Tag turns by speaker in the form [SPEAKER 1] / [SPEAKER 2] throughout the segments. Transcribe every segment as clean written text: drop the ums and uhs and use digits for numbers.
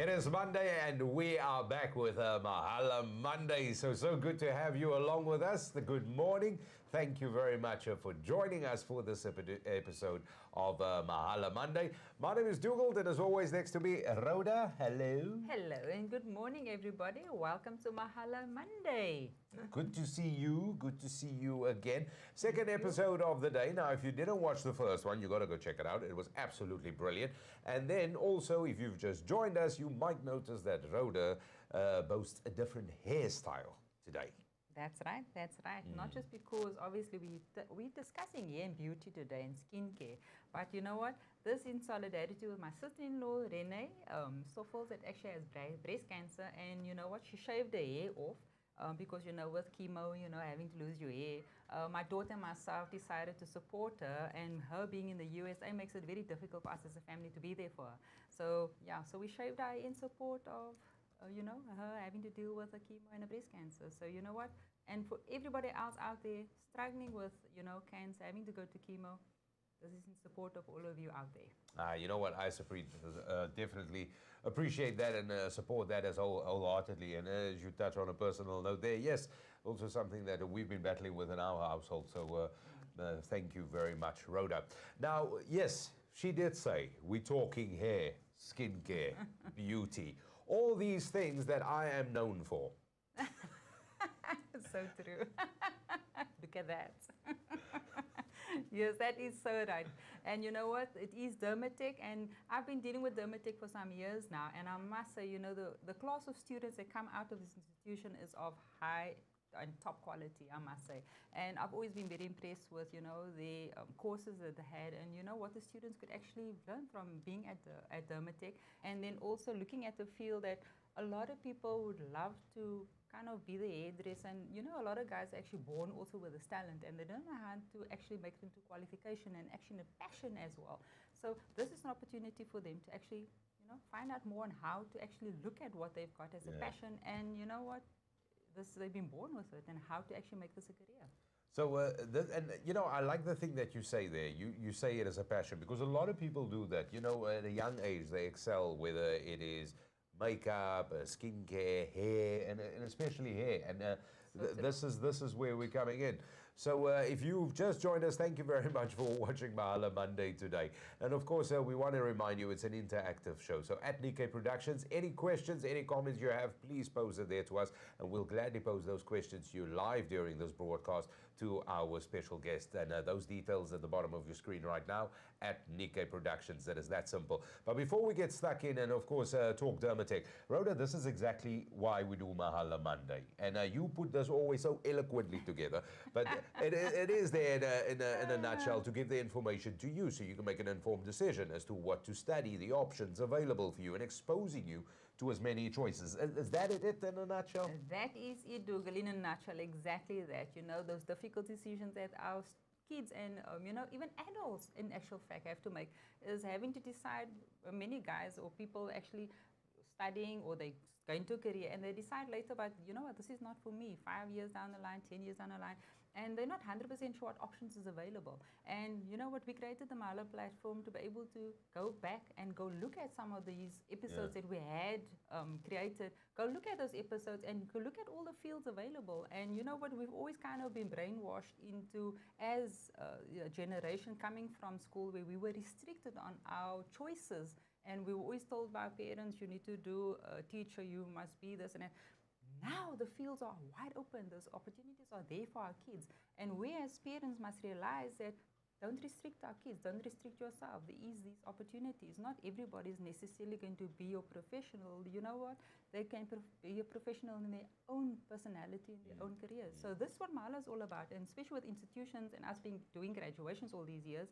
[SPEAKER 1] It is Monday and we are back with Mahala Monday. So good to have you along with us. Good morning. Thank you very much for joining us for this episode of Mahala Monday. My name is Dougal and as always next to me, Rhoda. Hello.
[SPEAKER 2] Hello and good morning everybody. Welcome to Mahala Monday.
[SPEAKER 1] Good to see you. Good to see you again. Second episode of the day. Now, if you didn't watch the first one, you got to go check it out. It was absolutely brilliant. And then also, if you've just joined us, you might notice that Rhoda boasts a different hairstyle today.
[SPEAKER 2] That's right, that's right. Not just because obviously we're discussing hair and beauty today and skincare, but you know what? This in solidarity with my sister-in-law, Renee Stoffels, that actually has breast cancer, and you know what? She shaved her hair off. Because, you know, with chemo, you know, having to lose your hair. My daughter and myself decided to support her, and her being in the USA makes it very difficult for us as a family to be there for her. So, yeah, so we shaved our hair in support of, you know, her having to deal with a chemo and a breast cancer. So, you know what? And for everybody else out there struggling with, you know, cancer, having to go to chemo, this is in support of all of you out there.
[SPEAKER 1] You know what, I definitely appreciate that and support that as wholeheartedly. And as you touch on a personal note there, yes, also something that we've been battling with in our household. So thank you very much, Rhoda. Now, yes, she did say we're talking hair, skincare, beauty, all these things that I am known for.
[SPEAKER 2] So true. Look at that. Yes, that is so right. And you know what? It is Dermatec, and I've been dealing with Dermatec for some years now. And I must say, you know, the class of students that come out of this institution is of high and top quality, I must say. And I've always been very impressed with, you know, the courses that they had, and you know what the students could actually learn from being at Dermatec, and then also looking at the field that a lot of people would love to kind of be the hairdresser. And you know, a lot of guys are actually born also with this talent, and they don't know how to actually make it into qualification and actually a passion as well. So this is an opportunity for them to actually, you know, find out more on how to actually look at what they've got as a passion, and you know what, they've been born with it, and how to actually make this a career.
[SPEAKER 1] So, and you know, I like the thing that you say there. You say it as a passion, because a lot of people do that. You know, at a young age, they excel, whether it is makeup, skincare, hair, and especially hair. And this is where we're coming in. So if you've just joined us, thank you very much for watching Mahala Monday today. And of course, we want to remind you it's an interactive show. So at Nickay Productions, any questions, any comments you have, please pose it there to us, and we'll gladly pose those questions to you live during this broadcast to our special guest. And those details at the bottom of your screen right now at Nickay Productions. That is that simple. But before we get stuck in and of course talk Dermatech, Rhoda, this is exactly why we do Mahala Monday. And you put this always so eloquently together, but it is there in a nutshell to give the information to you so you can make an informed decision as to what to study, the options available for you, and exposing you to as many choices. Is that it in a nutshell?
[SPEAKER 2] That is it, Dougal, in a nutshell, exactly that. You know, those difficult decisions that our kids and, you know, even adults in actual fact have to make, is having to decide. Many guys or people actually studying, or they go into a career and they decide later, but you know what, this is not for me, 5 years down the line, 10 years down the line, and they're not 100% sure what options is available. And you know what, we created the Mahala platform to be able to go back and go look at some of these episodes that we had created, go look at those episodes and go look at all the fields available. And you know what, we've always kind of been brainwashed into, as a generation coming from school where we were restricted on our choices. And we were always told by our parents, you need to do a teacher, you must be this and that. Now the fields are wide open, those opportunities are there for our kids. And we as parents must realize that don't restrict our kids, don't restrict yourself. There is these opportunities. Not everybody is necessarily going to be a professional. You know what? They can be a professional in their own personality, in their own careers. So this is what Mahala is all about, and especially with institutions and us doing graduations all these years,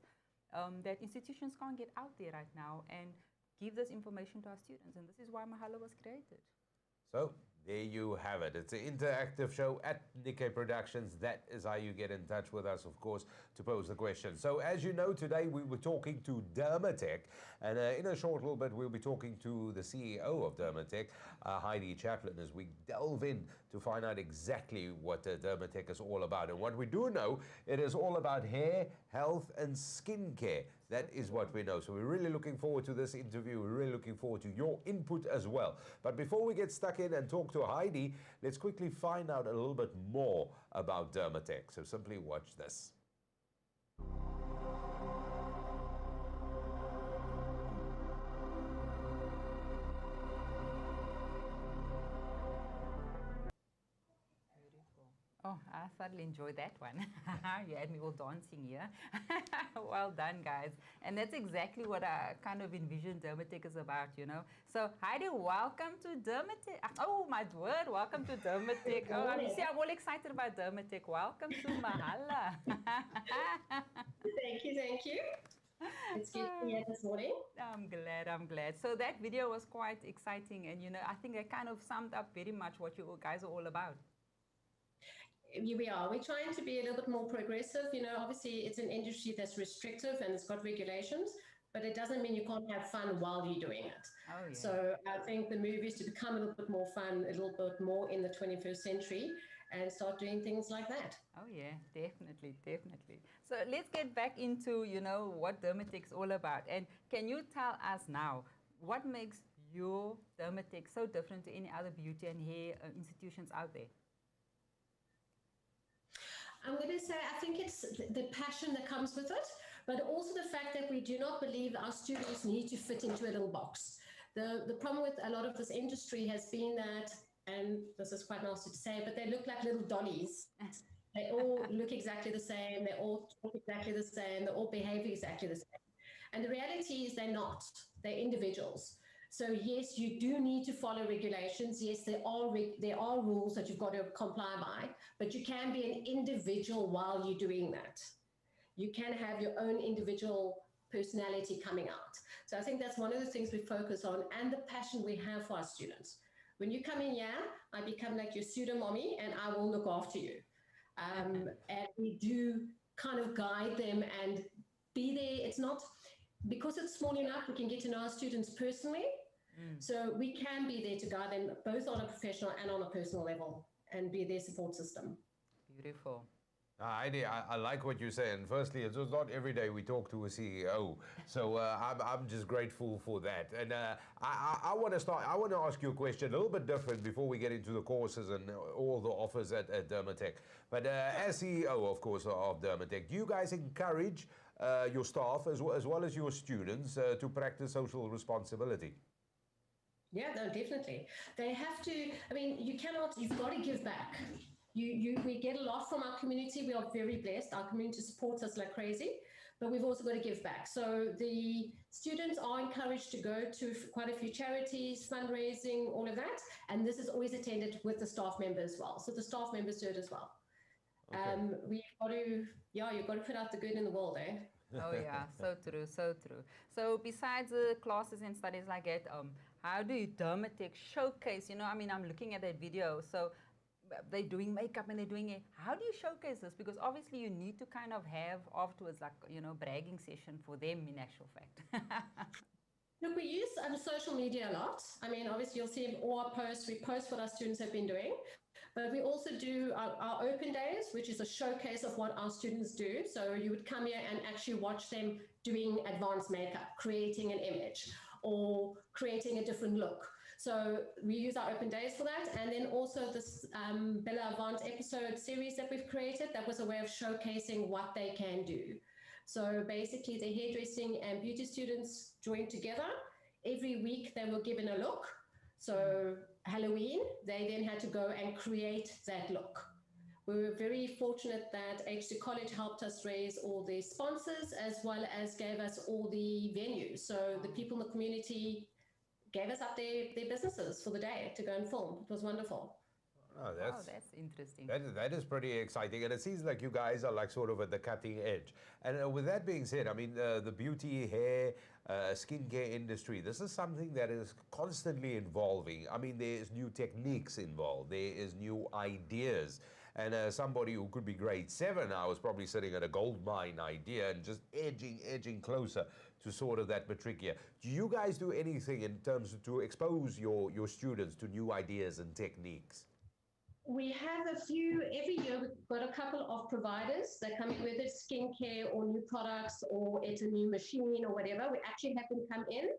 [SPEAKER 2] that institutions can't get out there right now and give this information to our students, and this is why Mahala was created.
[SPEAKER 1] So There you have it. It's an interactive show at Nickay Productions. That is how you get in touch with us, of course, to pose the question. So as you know, today we were talking to Dermatech, and in a short little bit, we'll be talking to the CEO of Dermatech, Heidi Chaplin, as we delve in to find out exactly what Dermatech is all about. And what we do know, it is all about hair, health, and skincare. That is what we know. So we're really looking forward to this interview. We're really looking forward to your input as well. But before we get stuck in and talk to Heidi, let's quickly find out a little bit more about Dermatech. So simply watch this.
[SPEAKER 2] Oh, I thoroughly enjoyed that one. You had me all dancing here. Well done, guys. And that's exactly what I kind of envisioned Dermatec is about, you know. So, Heidi, welcome to Dermatec. Oh, my word, welcome to Dermatec. Oh, you see, I'm all excited about Dermatec. Welcome to Mahala.
[SPEAKER 3] Thank you, thank you. It's good to be here this morning.
[SPEAKER 2] I'm glad, I'm glad. So that video was quite exciting, and, you know, I think it kind of summed up very much what you guys are all about.
[SPEAKER 3] We are. We're trying to be a little bit more progressive. You know, obviously it's an industry that's restrictive and it's got regulations, but it doesn't mean you can't have fun while you're doing it.
[SPEAKER 2] Oh, yeah.
[SPEAKER 3] So I think the move is to become a little bit more fun, a little bit more in the 21st century and start doing things like that.
[SPEAKER 2] Oh, yeah, definitely, definitely. So let's get back into, you know, what Dermatec's all about. And can you tell us now, what makes your Dermatec so different to any other beauty and hair institutions out there?
[SPEAKER 3] I'm going to say I think it's the passion that comes with it, but also the fact that we do not believe our students need to fit into a little box. The problem with a lot of this industry has been that, and this is quite nasty to say, but they look like little dollies. They all look exactly the same. They all talk exactly the same. They all behave exactly the same. And the reality is they're not. They're individuals. So yes, you do need to follow regulations. Yes, there are rules that you've got to comply by, but you can be an individual while you're doing that. You can have your own individual personality coming out. So I think that's one of the things we focus on, and the passion we have for our students. When you come in here, I become like your pseudo mommy and I will look after you. And we do kind of guide them and be there. It's not, because it's small enough, we can get to know our students personally. So we can be there to guide them both on a professional and on a personal level and be their support system.
[SPEAKER 2] Beautiful.
[SPEAKER 1] Heidi, I like what you say. And firstly, it's not every day we talk to a CEO. So I'm just grateful for that. And I want to ask you a question a little bit different before we get into the courses and all the offers at Dermatech. But as CEO, of course, of Dermatech, do you guys encourage your staff as well as your students to practice social responsibility?
[SPEAKER 3] Yeah, no, definitely. They have to, I mean, you've got to give back. We get a lot from our community. We are very blessed. Our community supports us like crazy, but we've also got to give back. So the students are encouraged to go to quite a few charities, fundraising, all of that. And this is always attended with the staff members as well. So the staff members do it as well. Okay. You've got to put out the good in the world, eh?
[SPEAKER 2] Oh yeah, so true, so true. So besides the classes and studies like that, how do you Dermatec showcase? You know, I mean, I'm looking at that video. So they're doing makeup and they're doing it. How do you showcase this? Because obviously you need to kind of have afterwards, like, you know, bragging session for them in actual fact.
[SPEAKER 3] Look, we use social media a lot. I mean, obviously you'll see all our posts. We post what our students have been doing. But we also do our open days, which is a showcase of what our students do. So you would come here and actually watch them doing advanced makeup, creating an image or creating a different look. So we use our open days for that. And then also this Bella Avant episode series that we've created, that was a way of showcasing what they can do. So basically the hairdressing and beauty students joined together. Every week they were given a look. So Halloween, they then had to go and create that look. We were very fortunate that H2 College helped us raise all the sponsors as well as gave us all the venues. So the people in the community gave us up their businesses for the day to go and film. It was wonderful.
[SPEAKER 1] Oh,
[SPEAKER 2] Wow, that's interesting.
[SPEAKER 1] that is pretty exciting, and it seems like you guys are like sort of at the cutting edge. And with that being said, I mean, the beauty, hair, skincare industry, this is something that is constantly evolving. I mean, there is new techniques involved, there is new ideas. And somebody who could be grade 7 now is probably sitting at a gold mine idea and just edging closer to sort of that matric year. Do you guys do anything in terms of to expose your students to new ideas and techniques?
[SPEAKER 3] We have a few every year. We've got a couple of providers that come in, whether it's skincare or new products or it's a new machine or whatever. We actually have them come in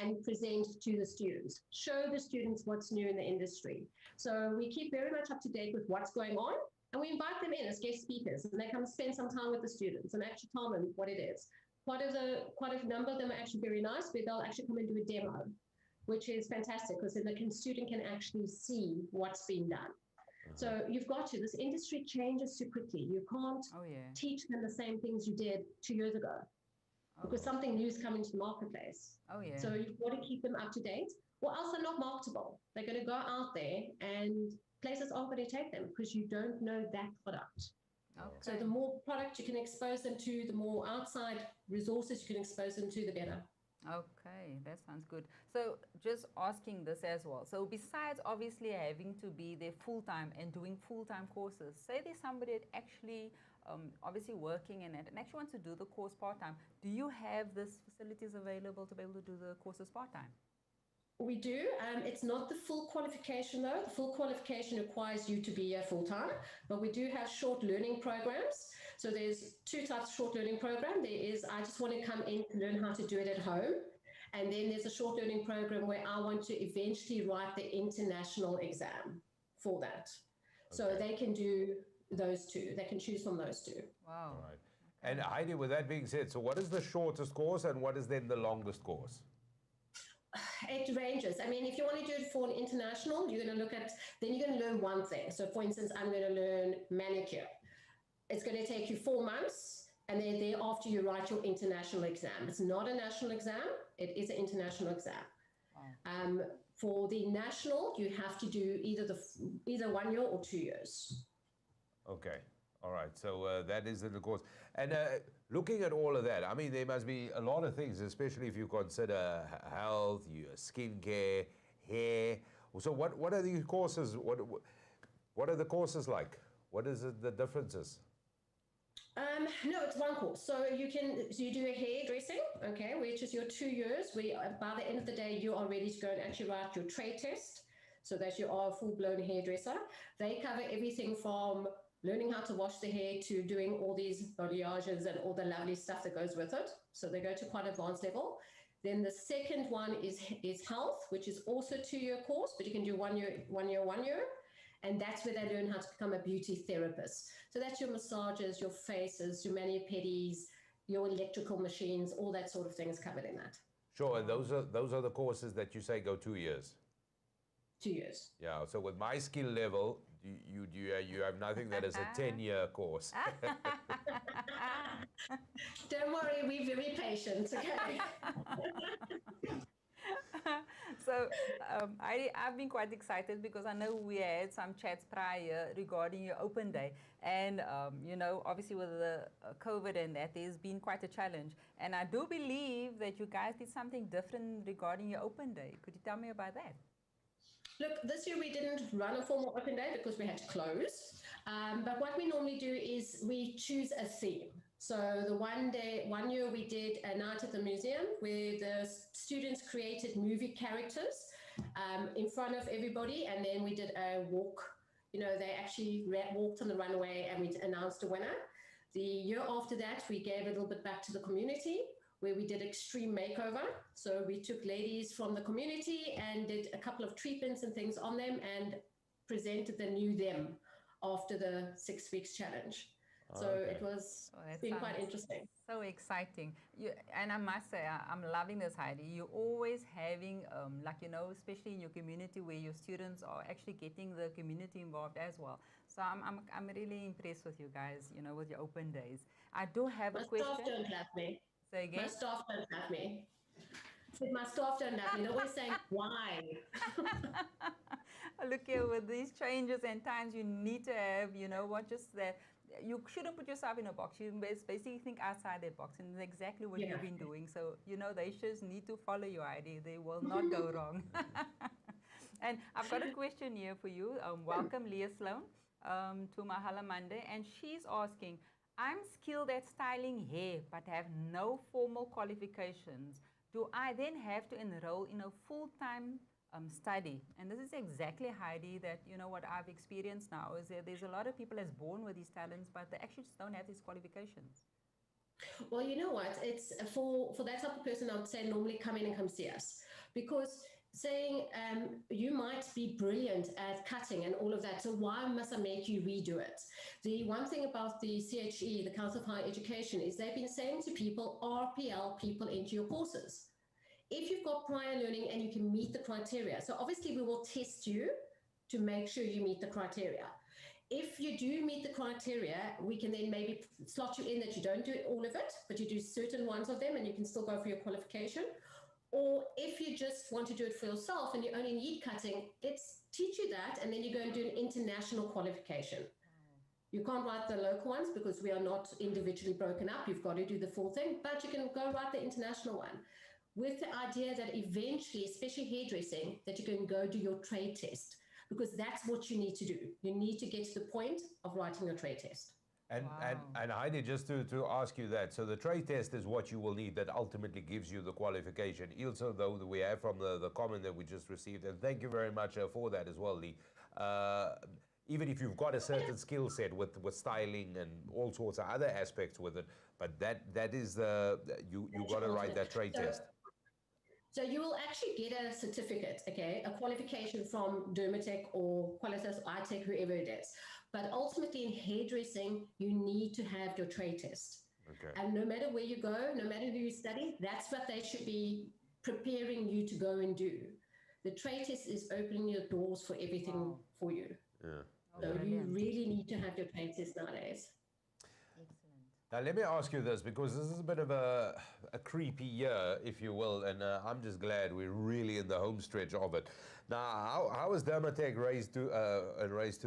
[SPEAKER 3] and present to the students, show the students what's new in the industry. So we keep very much up to date with what's going on, and we invite them in as guest speakers, and they come spend some time with the students and actually tell them what it is. Quite a number of them are actually very nice, where they'll actually come and do a demo, which is fantastic because then the student can actually see what's being done. So you've got to, this industry changes too quickly. You can't teach them the same things you did 2 years ago because something new is coming to the marketplace. So you've got to keep them up to date, or else they're not marketable. They're going to go out there and places aren't going to take them because you don't know that product. So the more product you can expose them to, the more outside resources you can expose them to, the better.
[SPEAKER 2] Okay, that sounds good. So just asking this as well. So besides obviously having to be there full-time and doing full-time courses, say there's somebody that actually obviously working in it and actually wants to do the course part-time, do you have these facilities available to be able to do the courses part-time?
[SPEAKER 3] We do. It's not the full qualification though. The full qualification requires you to be here full-time, but we do have short learning programs. So there's 2 types of short learning program. There is, I just want to come in to learn how to do it at home. And then there's a short learning program where I want to eventually write the international exam for that. So they can do those 2. They can choose from those 2.
[SPEAKER 2] Wow.
[SPEAKER 1] All right. And Heidi, with that being said, so what is the shortest course and what is then the longest course?
[SPEAKER 3] It ranges. I mean, if you want to do it for an international, you're going to look at, then you're going to learn one thing. So for instance, I'm going to learn manicure. It's going to take you 4 months, and then thereafter you write your international exam. It's not a national exam. It is an international exam. For the national, you have to do either 1 year or 2 years.
[SPEAKER 1] Okay. All right. So that is the course. And looking at all of that, I mean, there must be a lot of things, especially if you consider health, your skincare, hair. So what are these courses? What are the courses like? What is the differences?
[SPEAKER 3] No, it's one course. So you do a hairdressing, okay, which is your 2 years. By the end of the day, you are ready to go and actually write your trade test so that you are a full-blown hairdresser. They cover everything from learning how to wash the hair to doing all these balayages and all the lovely stuff that goes with it. So they go to quite advanced level. Then the second one is health, which is also a 2-year course, but you can do 1 year. And that's where they learn how to become a beauty therapist. So that's your massages, your faces, your mani-pedis, your electrical machines, all that sort of thing is covered in that.
[SPEAKER 1] Sure, and those are the courses that you say go 2 years.
[SPEAKER 3] 2 years.
[SPEAKER 1] Yeah. So with my skill level, you have nothing that is a 10-year course.
[SPEAKER 3] Don't worry, we're very patient. Okay.
[SPEAKER 2] So I've been quite excited because I know we had some chats prior regarding your open day, and you know, obviously with the COVID and that, there's been quite a challenge, and I do believe that you guys did something different regarding your open day. Could you tell me about that?
[SPEAKER 3] Look, this year we didn't run a formal open day because we had to close, but what we normally do is we choose a theme. So the 1 year we did a night at the museum where the students created movie characters in front of everybody, and then we did a walk. You know, they actually walked on the runway and we announced a winner. The year after that, we gave a little bit back to the community where we did extreme makeover. So we took ladies from the community and did a couple of treatments and things on them and presented the new them after the 6 weeks challenge. So it was been quite interesting.
[SPEAKER 2] So exciting. And I must say, I'm loving this, Heidi. You're always having, like, you know, especially in your community where your students are actually getting the community involved as well. So I'm really impressed with you guys, you know, with your open days. I do have a question.
[SPEAKER 3] My staff don't love me.
[SPEAKER 2] Say again?
[SPEAKER 3] My staff don't love me. My staff don't love me. They're always saying, why?
[SPEAKER 2] Look here, with these changes and times, you need to have, you know what, just that you shouldn't put yourself in a box. You basically think outside that box, and it's exactly what you've been doing. So, you know, they just need to follow your idea. They will not go wrong. And I've got a question here for you. Welcome, Leah Sloan, to Mahala Monday. And she's asking, I'm skilled at styling hair, but have no formal qualifications. Do I then have to enroll in a full-time study? And this is exactly, Heidi, that, you know, what I've experienced now is that there's a lot of people as born with these talents, but they actually just don't have these qualifications.
[SPEAKER 3] Well, you know what? It's for that type of person, I would say normally come in and come see us, because saying you might be brilliant at cutting and all of that, so why must I make you redo it? The one thing about the CHE, the Council of Higher Education, is they've been saying to people, RPL people into your courses. If you've got prior learning and you can meet the criteria, so obviously we will test you to make sure you meet the criteria. If you do meet the criteria, we can then maybe slot you in that you don't do all of it, but you do certain ones of them and you can still go for your qualification. Or if you just want to do it for yourself and you only need cutting, let's teach you that, and then you go and do an international qualification. You can't write the local ones because we are not individually broken up. You've got to do the full thing, but you can go write the international one, with the idea that eventually, especially hairdressing, that you can go do your trade test, because that's what you need to do. You need to get to the point of writing your trade test.
[SPEAKER 1] And, and Heidi, just to ask you that, so the trade test is what you will need that ultimately gives you the qualification, also though that we have from the comment that we just received, and thank you very much for that as well, Lee. Even if you've got a certain skill set with styling and all sorts of other aspects with it, but that is you got to write that trade test.
[SPEAKER 3] So you will actually get a certificate, okay, a qualification from Dermatec or Qualitas, iTech, whoever it is. But ultimately in hairdressing, you need to have your trade test. Okay. And no matter where you go, no matter who you study, that's what they should be preparing you to go and do. The trade test is opening your doors for everything for you. Yeah. So you really need to have your trade test nowadays.
[SPEAKER 1] Now, let me ask you this, because this is a bit of a creepy year, if you will, and I'm just glad we're really in the home stretch of it. Now, how has Dermatech raised to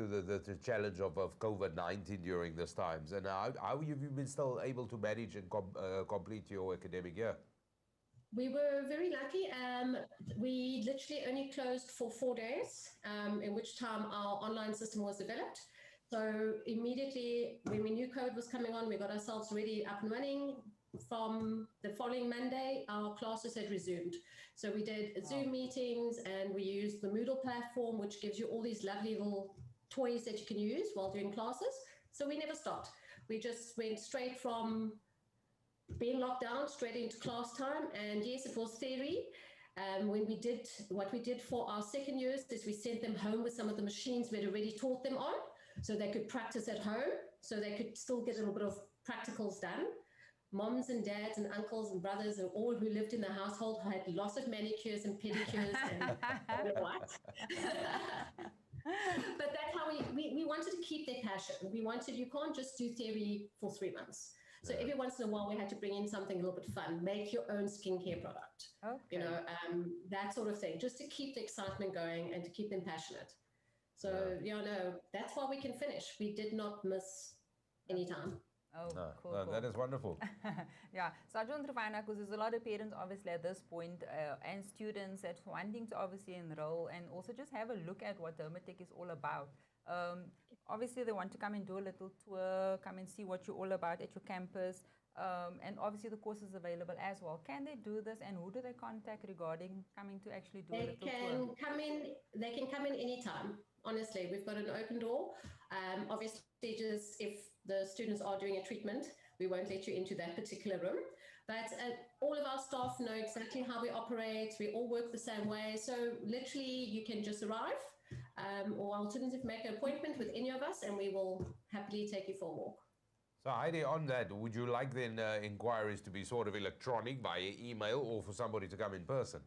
[SPEAKER 1] the challenge of COVID-19 during these times? And how have you been still able to manage and complete your academic year?
[SPEAKER 3] We were very lucky. We literally only closed for 4 days, in which time our online system was developed. So immediately when we knew COVID was coming on, we got ourselves ready, up and running. From the following Monday, our classes had resumed. So we did Zoom meetings, and we used the Moodle platform, which gives you all these lovely little toys that you can use while doing classes. So we never stopped. We just went straight from being locked down straight into class time. And yes, it was theory. When we did, what we did for our second years is we sent them home with some of the machines we'd already taught them on, so they could practice at home, so they could still get a little bit of practicals done. Moms and dads and uncles and brothers and all who lived in the household had lots of manicures and pedicures and I don't know what. But that's how we wanted to keep their passion. We wanted, you can't just do theory for 3 months. So every once in a while we had to bring in something a little bit fun, make your own skincare product, you know, that sort of thing, just to keep the excitement going and to keep them passionate. So, no, that's why we can finish. We did not miss any time.
[SPEAKER 2] Oh, cool.
[SPEAKER 1] That is wonderful.
[SPEAKER 2] Yeah, so I just want to find out, because there's a lot of parents obviously at this point and students that's wanting to obviously enroll and also just have a look at what Dermatec is all about. Obviously they want to come and do a little tour, come and see what you're all about at your campus, and obviously the course is available as well. Can they do this, and who do they contact regarding coming to actually do a little tour?
[SPEAKER 3] They can come in anytime. Honestly, we've got an open door. Obviously, just if the students are doing a treatment, we won't let you into that particular room. But all of our staff know exactly how we operate. We all work the same way. So literally, you can just arrive, or alternatively, make an appointment with any of us, and we will happily take you for a walk.
[SPEAKER 1] So Heidi, on that, would you like then inquiries to be sort of electronic via email, or for somebody to come in person?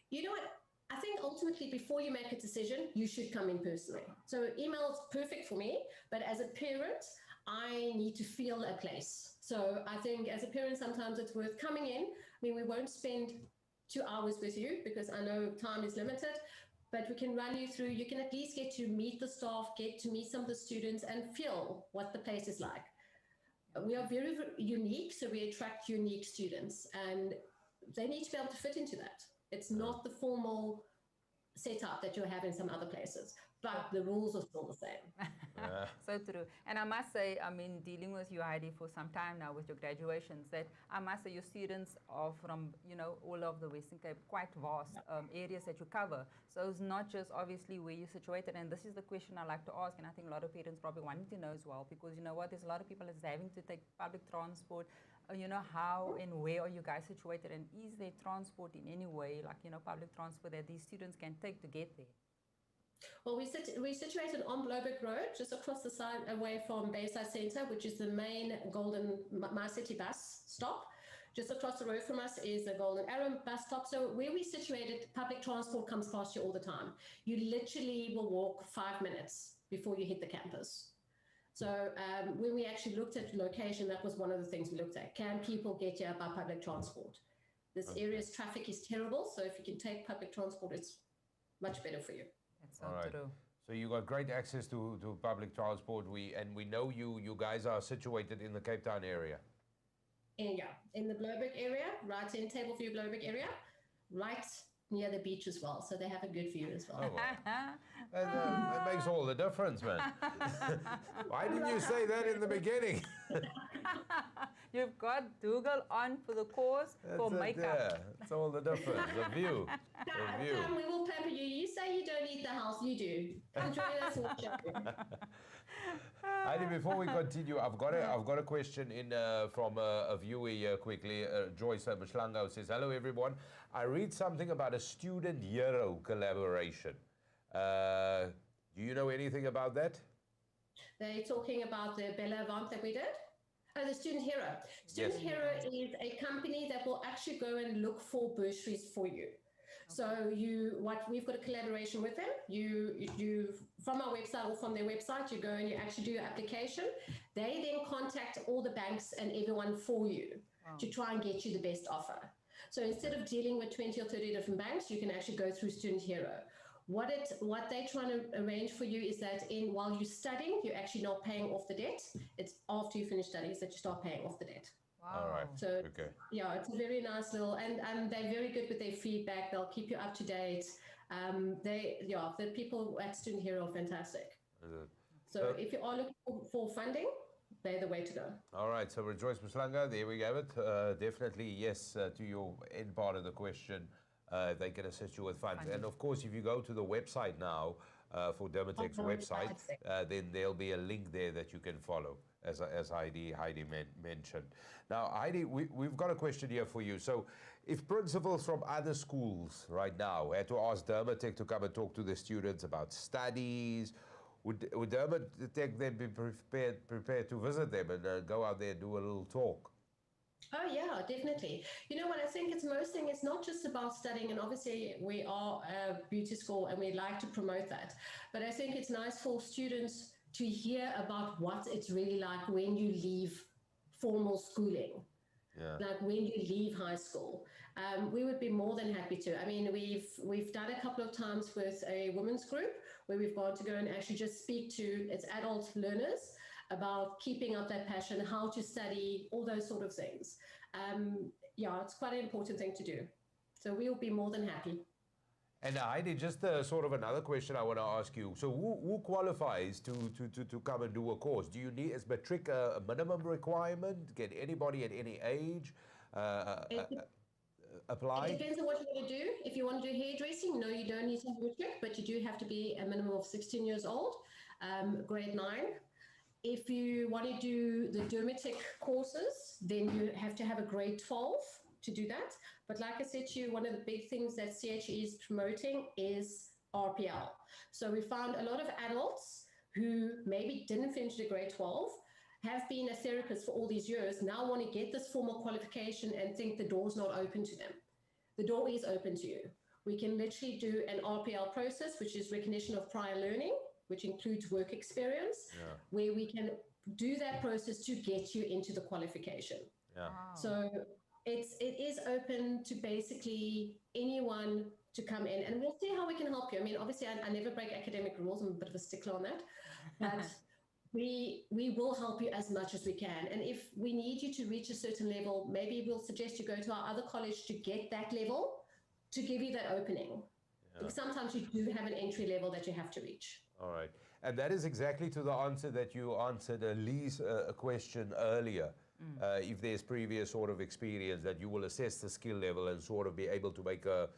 [SPEAKER 3] You know what? I think ultimately, before you make a decision, you should come in personally. So email is perfect for me, but as a parent, I need to feel a place. So I think as a parent, sometimes it's worth coming in. I mean, we won't spend 2 hours with you because I know time is limited, but we can run you through. You can at least get to meet the staff, get to meet some of the students, and feel what the place is like. We are very, very unique, so we attract unique students, and they need to be able to fit into that. It's not the formal setup that you have in some other places, but the rules are still the same.
[SPEAKER 2] So true. And I must say, I mean, dealing with you, Heidi, for some time now with your graduations, that I must say your students are from, you know, all over the Western Cape, quite vast areas that you cover. So it's not just obviously where you're situated. And this is the question I like to ask, and I think a lot of parents probably wanting to know as well, because you know what, there's a lot of people that's having to take public transport. You know, how and where are you guys situated, and is there transport in any way, like, you know, public transport that these students can take to get there?
[SPEAKER 3] Well, we're situated on Bloberg Road, just across the side away from Bayside Centre, which is the main Golden My City bus stop. Just across the road from us is the Golden Arrow bus stop. So where we're situated, public transport comes past you all the time. You literally will walk 5 minutes before you hit the campus. So when we actually looked at location, that was one of the things we looked at. Can people get here by public transport? This area's traffic is terrible, so if you can take public transport, it's much better for you.
[SPEAKER 2] That's so true.
[SPEAKER 1] So you got great access to public transport. We know you guys are situated in the Cape Town area.
[SPEAKER 3] And yeah, in the Bloberg area, right in Tableview Bloberg area, right near the beach as well. So they have a good view as well.
[SPEAKER 1] Oh, wow. That makes all the difference, man. Why didn't you say that in the beginning?
[SPEAKER 2] You've got Google on for the course for makeup.
[SPEAKER 1] Yeah, it's all the difference. The view. The view.
[SPEAKER 3] Come, we will pamper you. You say you don't eat the house, you do. Come join us and watch it.
[SPEAKER 1] Heidi, before we continue, I've got a question in from a viewer here quickly. Joyce Mshlango says, "Hello everyone. I read something about a student hero collaboration. Do you know anything about that?"
[SPEAKER 3] They're talking about the Bella event that we did. Oh, the Student Hero. Student Hero is a company that will actually go and look for bursaries for you. So we've got a collaboration with them. You from our website or from their website, you go and you actually do your application. They then contact all the banks and everyone for you to try and get you the best offer. So instead of dealing with 20 or 30 different banks, you can actually go through Student Hero. What they're trying to arrange for you is that while you're studying, you're actually not paying off the debt. It's after you finish studies that you start paying off the debt.
[SPEAKER 2] Wow.
[SPEAKER 1] All right.
[SPEAKER 3] So yeah, it's a very nice little, and they're very good with their feedback. They'll keep you up to date. The people at Student Hero are fantastic. So if you are looking for funding, they're the way to go.
[SPEAKER 1] All right. So Joyce Mshlango, there we have it. Definitely yes to your end part of the question. They can assist you with funds. And of course, if you go to the website now for Dermatec's website, then there'll be a link there that you can follow, as Heidi mentioned. Now, Heidi, we've got a question here for you. So if principals from other schools right now had to ask Dermatec to come and talk to the students about studies, would Dermatec then be prepared to visit them and go out there and do a little talk?
[SPEAKER 3] Oh yeah, definitely. You know what, I think it's most thing, it's not just about studying, and obviously we are a beauty school and we like to promote that. But I think it's nice for students to hear about what it's really like when you leave formal schooling. Yeah. Like when you leave high school. We would be more than happy to. I mean, we've done a couple of times with a women's group where we've gone to go and actually just speak to its adult learners about keeping up that passion, how to study, all those sort of things. Yeah, it's quite an important thing to do. So we'll be more than happy.
[SPEAKER 1] And Heidi, just sort of another question I want to ask you. So who qualifies to come and do a course? Do you need, is matric a minimum requirement? Can anybody at any age apply?
[SPEAKER 3] It depends on what you want to do. If you want to do hairdressing, no, you don't need to have matric, but you do have to be a minimum of 16 years old, grade 9. If you want to do the Dermatec courses, then you have to have a grade 12 to do that. But like I said to you, one of the big things that CHE is promoting is RPL. So we found a lot of adults who maybe didn't finish the grade 12, have been a therapist for all these years, now want to get this formal qualification and think the door's not open to them. The door is open to you. We can literally do an RPL process, which is recognition of prior learning, which includes work experience, where we can do that process to get you into the qualification. Yeah. Wow. So it is open to basically anyone to come in, and we'll see how we can help you. I mean, obviously, I never break academic rules. I'm a bit of a stickler on that, but we will help you as much as we can. And if we need you to reach a certain level, maybe we'll suggest you go to our other college to get that level, to give you that opening. Because sometimes you do have an entry level that you have to reach.
[SPEAKER 1] All right. And that is exactly to the answer that you answered Lee's question earlier. If there's previous sort of experience, that you will assess the skill level and sort of be able to make a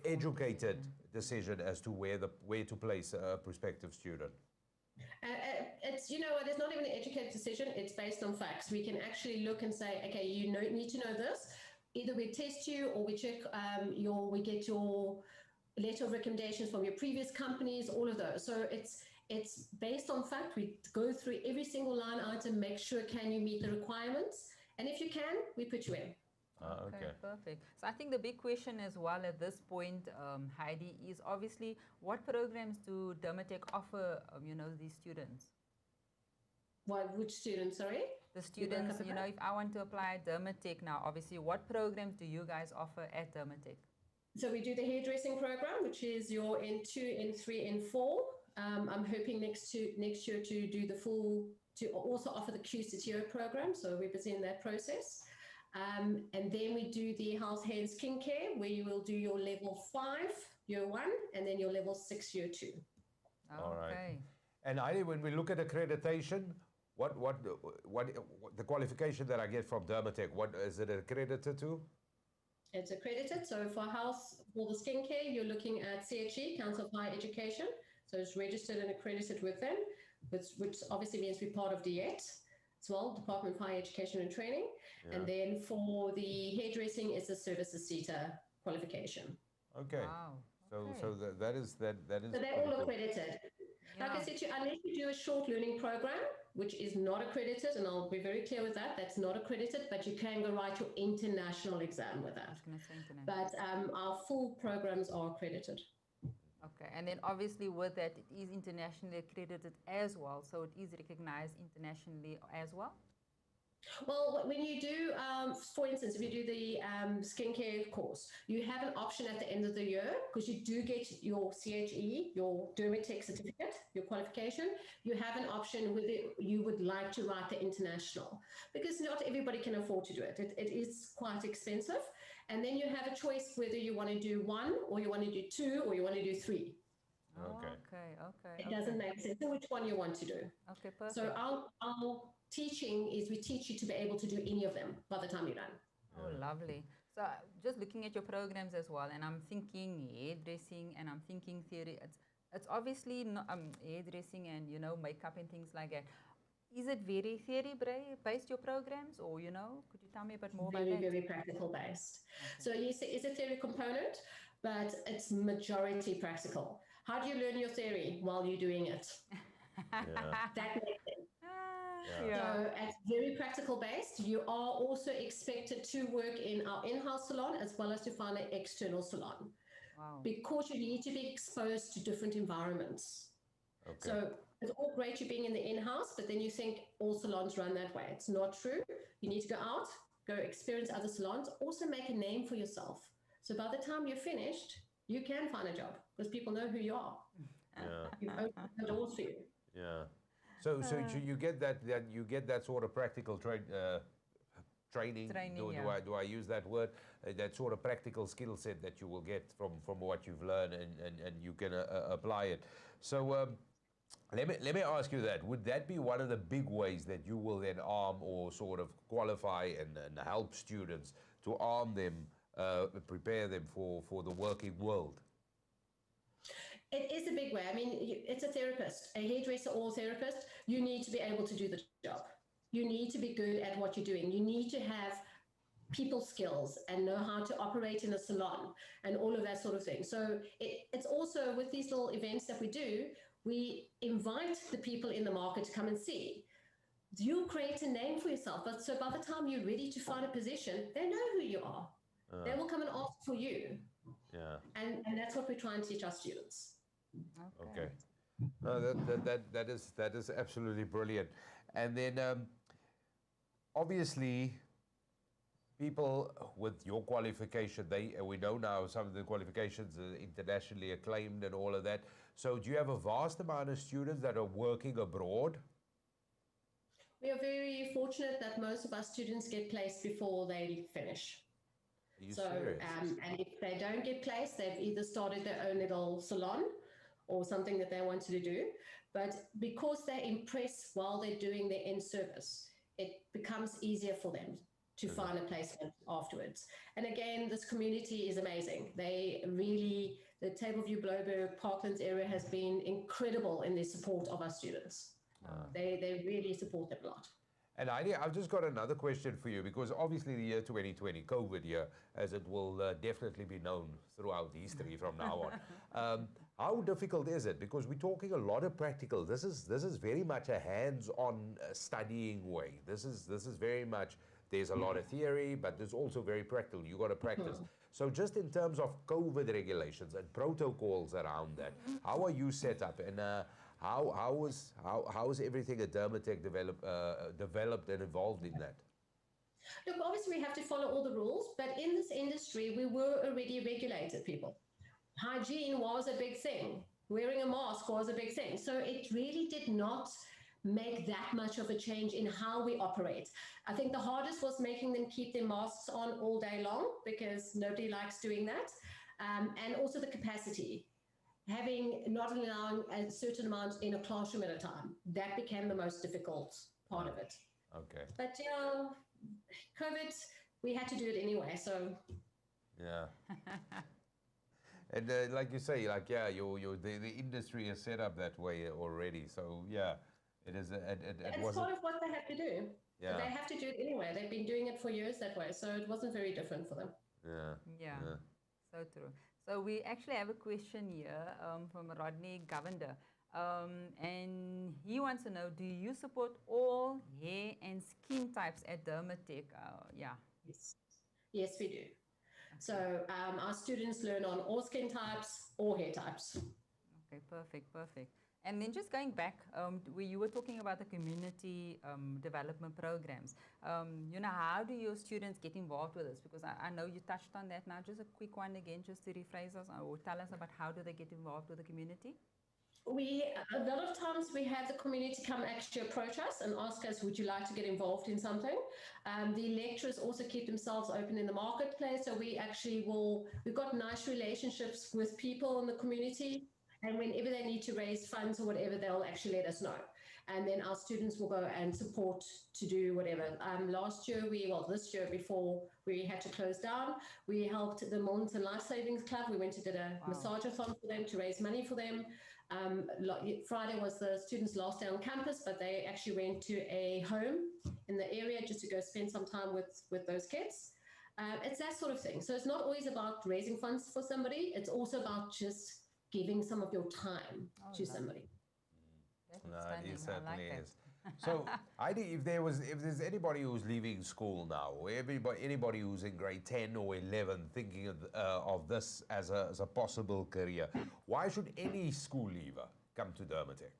[SPEAKER 1] educated decision as to where to place a prospective student.
[SPEAKER 3] It's, you know what, it's not even an educated decision. It's based on facts. We can actually look and say, okay, you need to know this. Either we test you, or we check we get your letter of recommendations from your previous companies, all of those. So it's based on fact. We go through every single line item, make sure, can you meet the requirements? And if you can, we put you in.
[SPEAKER 2] Okay, perfect. So I think the big question as well at this point, Heidi, is obviously what programs do Dermatec offer, these students?
[SPEAKER 3] Which students, sorry?
[SPEAKER 2] The students, if I want to apply Dermatec now, obviously, what programs do you guys offer at Dermatec?
[SPEAKER 3] So we do the hairdressing program, which is your N2, N3, N4. I'm hoping next year to do to also offer the QCTO program. So we're busy in that process. And then we do the health, hair, and skincare, where you will do your level 5, year 1, and then your level 6, year 2.
[SPEAKER 1] All right. And Heidi, when we look at accreditation, what the qualification that I get from Dermatec, what is it accredited to?
[SPEAKER 3] It's accredited. So for the skincare, you're looking at CHE, Council of Higher Education. So it's registered and accredited with them, which obviously means we're part of DET as well, Department of Higher Education and Training. Yeah. And then for the hairdressing, it's a services CETA qualification.
[SPEAKER 1] Okay. Wow. So that is.
[SPEAKER 3] So they're all accredited. Yeah. Like I said to you, unless you do a short learning program, which is not accredited, and I'll be very clear with that, that's not accredited, but you can go write your international exam with that. But our full programs are accredited.
[SPEAKER 2] Okay, and then obviously with that, it is internationally accredited as well, so it is recognized internationally as well?
[SPEAKER 3] Well, when you do, for instance, if you do the skincare course, you have an option at the end of the year, because you do get your CHE, your Dermatec certificate, your qualification. You have an option whether you would like to write the international, because not everybody can afford to do it. It is quite expensive. And then you have a choice whether you want to do 1, or you want to do 2, or you want to do 3.
[SPEAKER 2] Okay.
[SPEAKER 3] It doesn't make sense which one you want to do.
[SPEAKER 2] Okay, perfect.
[SPEAKER 3] So our teaching is we teach you to be able to do any of them by the time you're done.
[SPEAKER 2] Oh, lovely. So just looking at your programs as well, and I'm thinking hairdressing and I'm thinking theory. It's obviously not, hairdressing and, makeup and things like that. Is it very theory-based, your programs, or, could you tell me a bit more about that?
[SPEAKER 3] Very practical-based. Okay. So yes, it is a theory component, but it's majority practical. How do you learn your theory while you're doing it? That makes sense. So it's very practical based. You are also expected to work in our in-house salon as well as to find an external salon. Wow. Because you need to be exposed to different environments. Okay. So it's all great you being in the in-house, but then you think all salons run that way. It's not true. You need to go out, go experience other salons, also make a name for yourself. So by the time you're finished, you can find a job because people know who you are. You've opened the doors for you.
[SPEAKER 1] Yeah. So you get that sort of practical training. Do I use that word? That sort of practical skill set that you will get from what you've learned, and you can apply it. So let me ask you that. Would that be one of the big ways that you will then arm or sort of qualify and help students to arm them, prepare them for the working world?
[SPEAKER 3] It is a big way. I mean, it's a therapist, a hairdresser or therapist. You need to be able to do the job. You need to be good at what you're doing. You need to have people skills and know how to operate in a salon and all of that sort of thing. So it's also with these little events that we do, we invite the people in the market to come and see. You create a name for yourself. But so by the time you're ready to find a position, they know who you are. They will come and ask for you. Yeah. And that's what we try and teach our students.
[SPEAKER 1] Okay. That is absolutely brilliant. And then obviously people with your qualification, we know now some of the qualifications are internationally acclaimed and all of that. So do you have a vast amount of students that are working abroad?
[SPEAKER 3] We are very fortunate that most of our students get placed before they finish.
[SPEAKER 1] Are you
[SPEAKER 3] So,
[SPEAKER 1] serious?
[SPEAKER 3] and if they don't get placed, they've either started their own little salon or something that they wanted to do. But because they impress while they're doing their in-service, it becomes easier for them to find a placement afterwards. And again, this community is amazing. They really, the Tableview, Bloberg, Parklands area has been incredible in their support of our students. They really support them a lot.
[SPEAKER 1] And I've just got another question for you, because obviously the year 2020, COVID year, as it will definitely be known throughout history from now on. How difficult is it? Because we're talking a lot of practical. This is very much a hands-on studying way. This is very much, there's a lot of theory, but there's also very practical. You got to practice. So just in terms of COVID regulations and protocols around that, how are you set up? And how is everything at Dermatech developed and evolved in that?
[SPEAKER 3] Look, obviously we have to follow all the rules, but in this industry, we were already regulated, people. Hygiene was a big thing. Wearing a mask was a big thing. So it really did not make that much of a change in how we operate. I think the hardest was making them keep their masks on all day long, because nobody likes doing that. And also the capacity. Not allowing a certain amount in a classroom at a time. That became the most difficult part of it.
[SPEAKER 1] Okay.
[SPEAKER 3] But, you know, COVID, we had to do it anyway, so.
[SPEAKER 1] Yeah. And like you say, like, yeah, the industry is set up that way already. So, yeah, it is.
[SPEAKER 3] It's part of what they have to do.
[SPEAKER 1] Yeah.
[SPEAKER 3] They have to do it anyway. They've been doing it for years that way, so it wasn't very different for them.
[SPEAKER 2] Yeah. So true. So we actually have a question here from Rodney Govender. And he wants to know, do you support all hair and skin types at Dermatec?
[SPEAKER 3] Yes, we do. So our students learn on all skin types, all hair types.
[SPEAKER 2] Okay, perfect. And then just going back, you were talking about the community development programs. You know, how do your students get involved with this? Because I know you touched on that now. Just a quick one again, just to rephrase us or tell us about how do they get involved with the community?
[SPEAKER 3] A lot of times we have the community come actually approach us and ask us, would you like to get involved in something? The lecturers also keep themselves open in the marketplace. So we've got nice relationships with people in the community. And whenever they need to raise funds or whatever, they'll actually let us know. And then our students will go and support to do whatever. This year before we had to close down, we helped the Mornington Life Savings Club. We went and did a massageathon for them to raise money for them. Friday was the students' last day on campus, but they actually went to a home in the area just to go spend some time with those kids. It's that sort of thing. So it's not always about raising funds for somebody. It's also about just giving some of your time to somebody.
[SPEAKER 1] No, it certainly is. So, Heidi, if there's anybody who's leaving school now, or anybody who's in grade 10 or 11 thinking of this as a possible career, why should any school leaver come to Dermatech?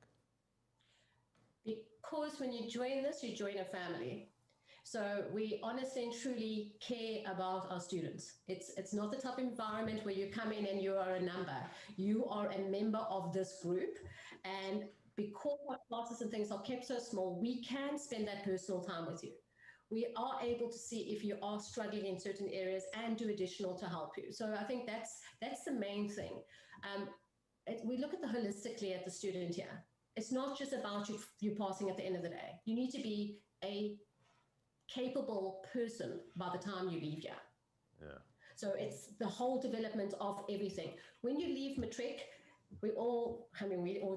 [SPEAKER 3] Because when you join this, you join a family. So we honestly and truly care about our students. It's not the type of environment where you come in and you are a number. You are a member of this group. And because our classes and things are kept so small, we can spend that personal time with you. We are able to see if you are struggling in certain areas and do additional to help you. So I think that's the main thing. We look at the holistically at the student here. It's not just about you passing at the end of the day. You need to be a capable person by the time you leave here.
[SPEAKER 1] Yeah.
[SPEAKER 3] So it's the whole development of everything. When you leave matric, we all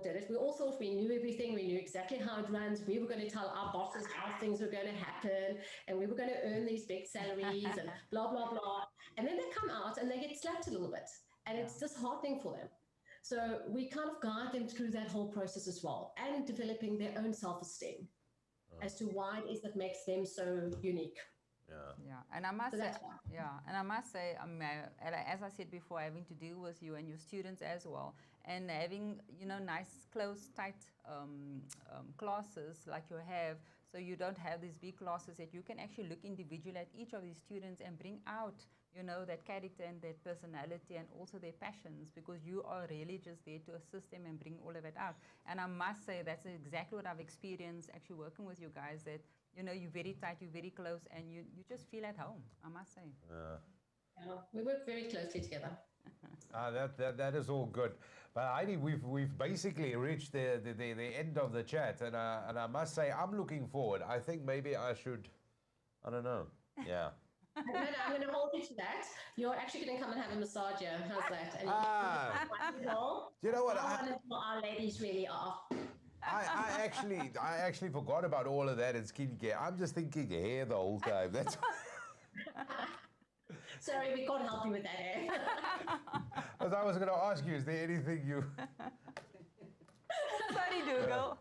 [SPEAKER 3] did it. We all thought we knew everything. We knew exactly how it runs. We were going to tell our bosses how things were going to happen, and we were going to earn these big salaries and blah, blah, blah. And then they come out and they get slapped a little bit, and it's disheartening for them. So we kind of guide them through that whole process as well, and developing their own self-esteem as to why it is that makes them so unique.
[SPEAKER 2] And I must say, as I said before, having to deal with you and your students as well, and having nice, close, tight classes like you have, So you don't have these big classes, that you can actually look individually at each of these students and bring out, you know, that character and that personality and also their passions, because you are really just there to assist them and bring all of it out. And I must say that's exactly what I've experienced actually working with you guys, that, you know, you're very tight, you're very close, and you just feel at home, I must say.
[SPEAKER 3] Yeah, we work very closely together.
[SPEAKER 1] That is all good. But Heidi, we've basically reached the end of the chat, and I must say I'm looking forward. I think maybe I should, I don't know. Yeah.
[SPEAKER 3] No, I'm going to hold you to that. You're actually going to come and have a massage here. How's that? And
[SPEAKER 1] you know what?
[SPEAKER 3] How wonderful our ladies really are.
[SPEAKER 1] I actually forgot about all of that in skincare. I'm just thinking hair the whole time. That's.
[SPEAKER 3] Sorry, we can't help you with that, eh?
[SPEAKER 1] As I was going to ask you, is there anything you...
[SPEAKER 2] Sorry, Dougal.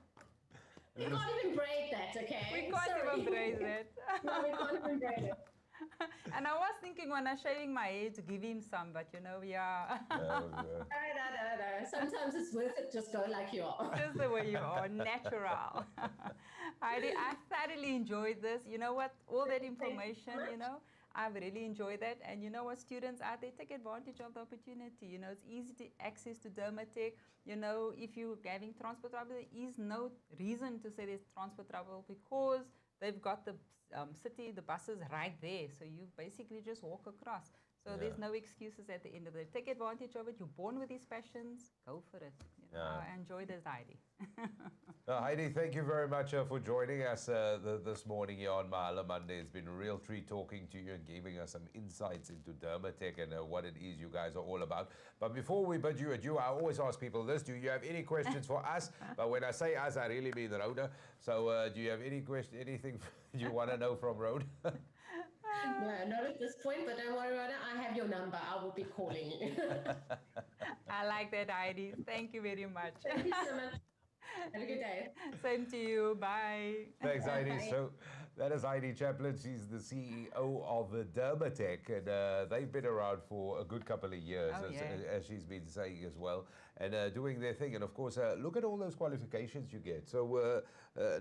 [SPEAKER 3] We can't even braid that, okay?
[SPEAKER 2] We can't even braid that.
[SPEAKER 3] No, we can't even braid it.
[SPEAKER 2] And I was thinking when I'm shaving my hair to give him some, but you know, yeah.
[SPEAKER 3] No. Sometimes it's worth it, just go like you are.
[SPEAKER 2] Just the way you are, natural. Heidi, I thoroughly enjoyed this. You know what? All that information, you know, I've really enjoyed that. And you know what, students out there, take advantage of the opportunity. You know, it's easy to access to Dermatec. You know, if you're having transport trouble, there is no reason to say there's transport trouble, because they've got the city, the buses right there. So you basically just walk across. So there's no excuses at the end of the day. Take advantage of it. You're born with these passions. Go for it. You know, I enjoy this, Heidi.
[SPEAKER 1] Heidi, thank you very much for joining us this morning here on Mahala Monday. It's been a real treat talking to you and giving us some insights into Dermatec and what it is you guys are all about. But before we bid you adieu, I always ask people this: do you have any questions for us? But when I say us, I really mean Rhoda. So do you have anything you want to know from Rhoda?
[SPEAKER 3] No, not at this point, but don't worry, Rhoda. I have your number. I will be calling you.
[SPEAKER 2] I like that, Heidi. Thank you very much.
[SPEAKER 3] Thank you so much. Have a good day.
[SPEAKER 2] Same to you. Bye.
[SPEAKER 1] Thanks, Heidi.
[SPEAKER 3] Bye.
[SPEAKER 1] So that is Heidi Chaplin. She's the CEO of Dermatec, and they've been around for a good couple of years, as she's been saying as well, and doing their thing. And of course, look at all those qualifications you get. So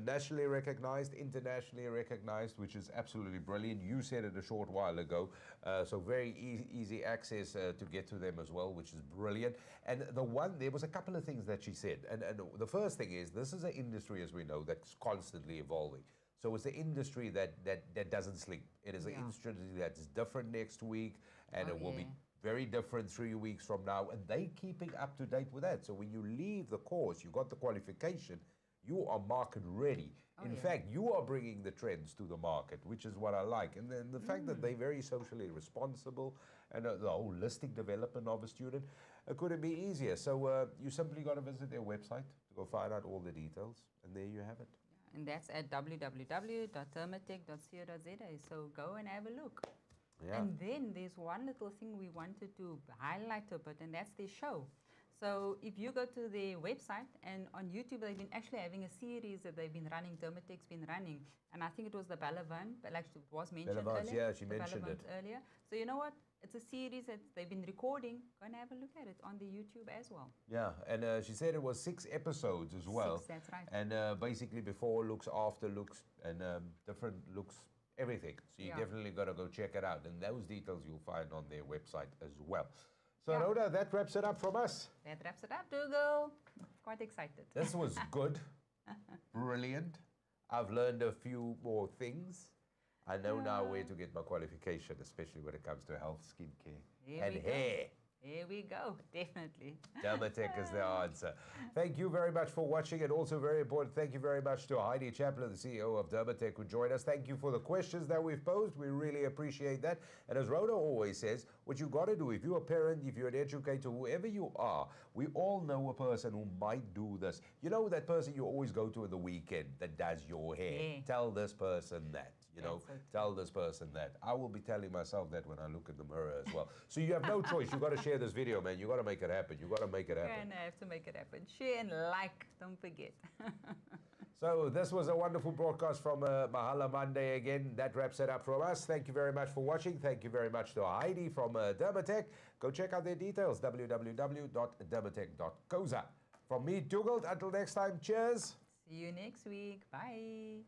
[SPEAKER 1] nationally recognized, internationally recognized, which is absolutely brilliant. You said it a short while ago. So very easy access to get to them as well, which is brilliant. And there was a couple of things that she said. And the first thing is, this is an industry, as we know, that's constantly evolving. So it's an industry that doesn't sleep. It is an industry that's different next week, and it will be very different 3 weeks from now, and they keeping up to date with that. So when you leave the course, you got the qualification, you are market ready. In fact, you are bringing the trends to the market, which is what I like. And then the fact that they're very socially responsible, and the holistic development of a student, it couldn't be easier. So you simply got to visit their website to go find out all the details, and there you have it.
[SPEAKER 2] And that's at www.dermatec.co.za. So go and have a look.
[SPEAKER 1] Yeah.
[SPEAKER 2] And then there's one little thing we wanted to highlight a bit, and that's their show. So if you go to their website, and on YouTube, they've been actually having a series that they've been running, Dermatec's been running. And I think it was the Balavan, but like it was mentioned earlier.
[SPEAKER 1] Yeah, she mentioned it
[SPEAKER 2] earlier. So you know what? It's a series that they've been recording. Go and have a look at it on the YouTube as well.
[SPEAKER 1] Yeah, and she said it was 6 episodes as well.
[SPEAKER 2] 6, that's right.
[SPEAKER 1] And basically before looks, after looks, and different looks, everything. So you definitely got to go check it out. And those details you'll find on their website as well. So Rhoda, that wraps it up from us.
[SPEAKER 2] That wraps it up, Dougal. Quite excited.
[SPEAKER 1] This was good. Brilliant. I've learned a few more things. I know now where to get my qualification, especially when it comes to health, skincare, and hair.
[SPEAKER 2] Here we go, definitely.
[SPEAKER 1] Dermatec is the answer. Thank you very much for watching, and also very important, thank you very much to Heidi Chaplin, the CEO of Dermatec, who joined us. Thank you for the questions that we've posed. We really appreciate that. And as Rhoda always says, what you got to do, if you're a parent, if you're an educator, whoever you are, we all know a person who might do this. You know that person you always go to in the weekend that does your hair.
[SPEAKER 2] Yeah.
[SPEAKER 1] Tell this person that. You know, tell this person that. I will be telling myself that when I look in the mirror as well. So you have no choice. You got to share this video, man. You got to make it happen. You got to make it happen.
[SPEAKER 2] You're gonna have to make it happen. Share and like. Don't forget.
[SPEAKER 1] So this was a wonderful broadcast from Mahala Monday again. That wraps it up from us. Thank you very much for watching. Thank you very much to Heidi from Dermatec. Go check out their details, www.dermatec.co.za. From me, Dougal, until next time, cheers.
[SPEAKER 2] See you next week. Bye.